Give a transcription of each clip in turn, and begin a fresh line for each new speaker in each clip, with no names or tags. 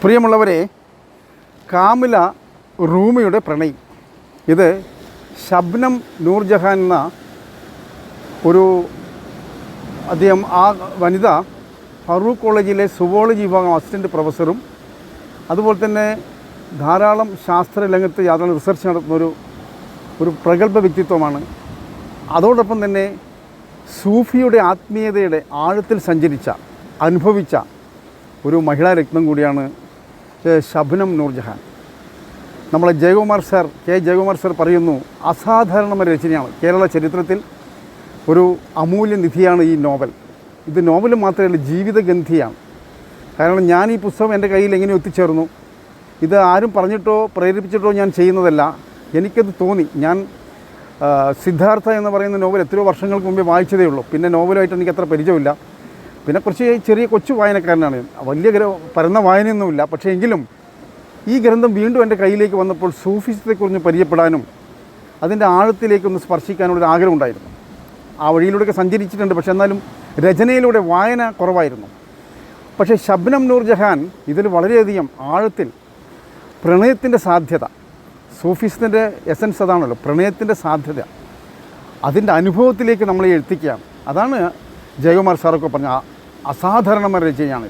പ്രിയമുള്ളവരെ, കാമില റൂമിയുടെ പ്രണയം. ഇത് ഷബ്നം നൂർജഹാൻ എന്ന അദ്ദേഹം ആ വനിത ഫറൂഖ് കോളേജിലെ സുവോളജി വിഭാഗം അസിസ്റ്റൻറ്റ് പ്രൊഫസറും അതുപോലെ തന്നെ ധാരാളം ശാസ്ത്ര രംഗത്ത് യാതൊരു റിസർച്ച് നടത്തുന്ന ഒരു പ്രഗത്ഭ വ്യക്തിത്വമാണ്. അതോടൊപ്പം തന്നെ സൂഫിയുടെ ആത്മീയതയുടെ ആഴത്തിൽ സഞ്ചരിച്ച അനുഭവിച്ച ഒരു മഹിളാ രത്നം കൂടിയാണ് ഷബ്നം നൂർജഹാൻ. നമ്മളെ കെ ജയകുമാർ സർ പറയുന്നു, അസാധാരണമായ രചനയാണ്. കേരള ചരിത്രത്തിൽ ഒരു അമൂല്യ നിധിയാണ് ഈ നോവൽ. ഇത് നോവൽ മാത്രമല്ല, ജീവിതഗന്ധിയാണ്. കാരണം ഞാൻ ഈ പുസ്തകം എൻ്റെ കയ്യിൽ എങ്ങനെ എത്തിച്ചേർന്നു, ഇത് ആരും പറഞ്ഞിട്ടോ പ്രേരിപ്പിച്ചിട്ടോ ഞാൻ ചെയ്യുന്നതല്ല. എനിക്കത് തോന്നി. ഞാൻ സിദ്ധാർത്ഥ എന്ന് പറയുന്ന നോവൽ എത്രയോ വർഷങ്ങൾക്ക് മുമ്പേ വായിച്ചതേ ഉള്ളൂ. പിന്നെ നോവലുമായിട്ട് എനിക്ക് അത്ര പരിചയമില്ല. പിന്നെ കുറച്ച് ചെറിയ കൊച്ചു വായനക്കാരനാണ്. വലിയ പരന്ന വായനയൊന്നുമില്ല. പക്ഷേ എങ്കിലും ഈ ഗ്രന്ഥം വീണ്ടും എൻ്റെ കയ്യിലേക്ക് വന്നപ്പോൾ സൂഫിസത്തെക്കുറിച്ച് പരിചയപ്പെടാനും അതിൻ്റെ ആഴത്തിലേക്കൊന്ന് സ്പർശിക്കാനുള്ളൊരു ആഗ്രഹമുണ്ടായിരുന്നു. ആ വഴിയിലൂടെയൊക്കെ സഞ്ചരിച്ചിട്ടുണ്ട്. പക്ഷേ എന്നാലും രചനയിലൂടെ വായന കുറവായിരുന്നു. പക്ഷേ ഷബ്നം നൂർജഹാൻ ഇതിൽ വളരെയധികം ആഴത്തിൽ പ്രണയത്തിൻ്റെ സാധ്യത, സൂഫിസത്തിൻ്റെ എസൻസ് അതാണല്ലോ, പ്രണയത്തിൻ്റെ സാധ്യത, അതിൻ്റെ അനുഭവത്തിലേക്ക് നമ്മളെ എത്തിക്കുകയാണ്. അതാണ് ജയകുമാർ സാറൊക്കെ പറഞ്ഞ അസാധാരണമായ രചനയാണ്.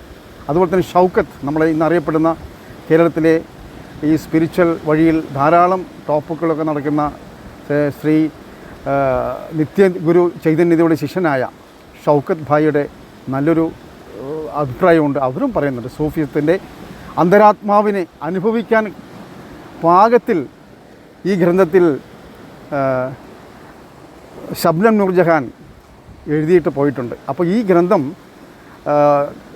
അതുപോലെ തന്നെ ഷൗക്കത്ത്, നമ്മളെ ഇന്നറിയപ്പെടുന്ന കേരളത്തിലെ ഈ സ്പിരിച്വൽ വഴിയിൽ ധാരാളം ടോപ്പിക്കുകളൊക്കെ നടക്കുന്ന ശ്രീ നിത്യ ഗുരു ചൈതന്യതയുടെ ശിഷ്യനായ ഷൗക്കത്ത് ഭായിയുടെ നല്ലൊരു അഭിപ്രായമുണ്ട്. അവരും പറയുന്നുണ്ട് സൂഫിസത്തിൻ്റെ അന്തരാത്മാവിനെ അനുഭവിക്കാൻ പാകത്തിൽ ഈ ഗ്രന്ഥത്തിൽ ഷബ്നം നൂർജഹാൻ എഴുതിയിട്ട് പോയിട്ടുണ്ട്. അപ്പോൾ ഈ ഗ്രന്ഥം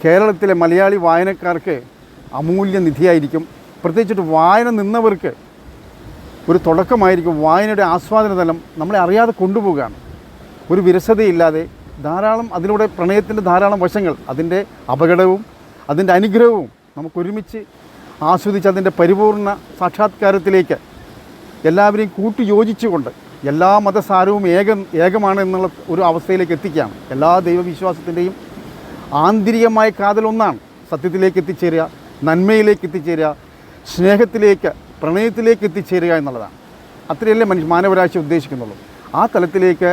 കേരളത്തിലെ മലയാളി വായനക്കാർക്ക് അമൂല്യ നിധിയായിരിക്കും. പ്രത്യേകിച്ചിട്ട് വായന നിന്നവർക്ക് ഒരു തുടക്കമായിരിക്കും. വായനയുടെ ആസ്വാദന തലം നമ്മളെ അറിയാതെ കൊണ്ടുപോവുകയാണ്. ഒരു വിരസതയില്ലാതെ ധാരാളം അതിലൂടെ പ്രണയത്തിൻ്റെ ധാരാളം വശങ്ങൾ, അതിൻ്റെ അപകടവും അതിൻ്റെ അനുഗ്രഹവും നമുക്കൊരുമിച്ച് ആസ്വദിച്ച് അതിൻ്റെ പരിപൂർണ സാക്ഷാത്കാരത്തിലേക്ക് എല്ലാവരെയും കൂട്ടിയോജിച്ചുകൊണ്ട് എല്ലാ മതസാരവും ഏകമാണ് എന്നുള്ള ഒരു അവസ്ഥയിലേക്ക് എത്തിക്കുകയാണ്. എല്ലാ ദൈവവിശ്വാസത്തിൻ്റെയും ആന്തരികമായ കാതലൊന്നാണ്. സത്യത്തിലേക്ക് എത്തിച്ചേരുക, നന്മയിലേക്ക് എത്തിച്ചേരുക, സ്നേഹത്തിലേക്ക്, പ്രണയത്തിലേക്ക് എത്തിച്ചേരുക എന്നുള്ളതാണ്. അത്രയല്ലേ മാനവരാശി ഉദ്ദേശിക്കുന്നുള്ളൂ. ആ തലത്തിലേക്ക്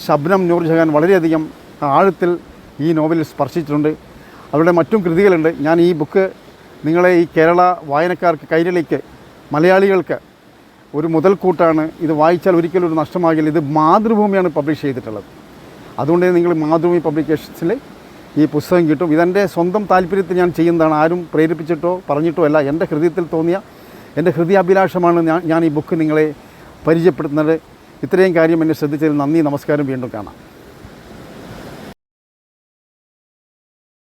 ഷബ്നം നൂർജഹാൻ വളരെയധികം ആഴത്തിൽ ഈ നോവലിൽ സ്പർശിച്ചിട്ടുണ്ട്. അവരുടെ മറ്റും കൃതികളുണ്ട്. ഞാൻ ഈ ബുക്ക് നിങ്ങളെ ഈ കേരള വായനക്കാർക്ക്, കൈരളിക്ക്, മലയാളികൾക്ക് ഒരു മുതൽക്കൂട്ടാണ്. ഇത് വായിച്ചാൽ ഒരിക്കലും ഒരു നഷ്ടമാകില്ല. ഇത് മാതൃഭൂമിയാണ് പബ്ലിഷ് ചെയ്തിട്ടുള്ളത്. അതുകൊണ്ട് നിങ്ങൾ മാതൃഭൂമി പബ്ലിക്കേഷൻസിൽ ഈ പുസ്തകം കിട്ടും. ഇതെൻ്റെ സ്വന്തം താല്പര്യത്തിൽ ഞാൻ ചെയ്യുന്നതാണ്. ആരും പ്രേരിപ്പിച്ചിട്ടോ പറഞ്ഞിട്ടോ അല്ല. എൻ്റെ ഹൃദയത്തിൽ തോന്നിയ എൻ്റെ ഹൃദയാഭിലാഷമാണ് ഞാൻ ഈ ബുക്ക് നിങ്ങളെ പരിചയപ്പെടുത്തുന്നത്. ഇത്രയും കാര്യം എന്നെ ശ്രദ്ധിച്ചതിൽ നന്ദി, നമസ്കാരം. വീണ്ടും കാണാം.